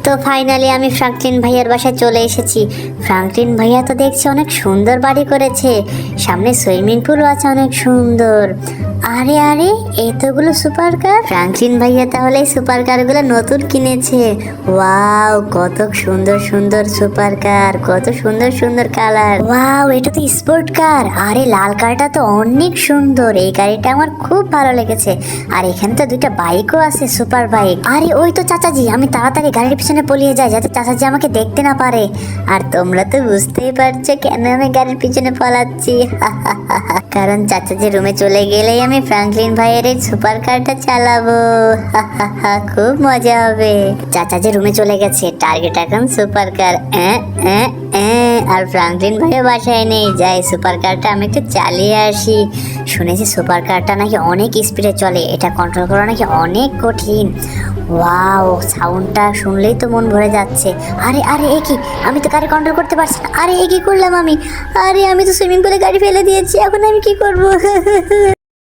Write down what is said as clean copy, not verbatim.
তো ফাইনালি আমি ফ্রাঙ্কলিন ভাইয়ার বাসায় চলে এসেছি। ফ্রাঙ্কলিন ভাইয়া তো দেখছি অনেক সুন্দর বাড়ি করেছে, সামনে সুইমিং পুলও আছে অনেক সুন্দর। আরে আরে এই তোগুলো সুপার কার, ফ্রাঙ্কলিন ভাইয়া তাহলে এই সুপার কারগুলো নতুন কিনেছে। ওয়াও, কত সুন্দর সুন্দর সুপার কার, কত সুন্দর সুন্দর কালার। ওয়াও, এটা তো স্পোর্ট কার। আরে লাল কারটা তো অনেক সুন্দর, এই গাড়িটা আমার খুব ভালো লেগেছে। আর এখানে তো দুইটা বাইকও আছে, সুপার বাইক। আরে ওই তো চাচাজি, আমি তাড়াতাড়ি গাড়ির পিছনে পলিয়ে যাই যাতে চাচাজি আমাকে দেখতে না পারে। আর তোমরা তো বুঝতেই পারছো কেন আমি গাড়ির পিছনে পালাচ্ছি। কারণ চাচাজি রুমে চলে গেলেই আমি ফ্রাঙ্কলিন ভাইয়ের এই সুপার কারটা চালাবো। খুব মজা হবে। চাচাজি রুমে চলে গেছে, টার্গেট এখন সুপার কার। আর ফ্রাঙ্কলিন ভাইও বাসায় নেই, যাই সুপার কারটা আমি একটু চালিয়ে আসি। শুনেছি সুপার কারটা নাকি অনেক স্পিডে চলে, এটা কন্ট্রোল করা নাকি অনেক কঠিন। ওয়াও, সাউন্ডটা শুনলেই তো মন ভরে যাচ্ছে। আরে আরে এ কি, আমি তো গাড়ি কন্ট্রোল করতে পারছি না। আরে এ কি করলাম আমি? আরে আমি তো সুইমিং পুলে গাড়ি ফেলে দিয়েছি, এখন আমি কি করব?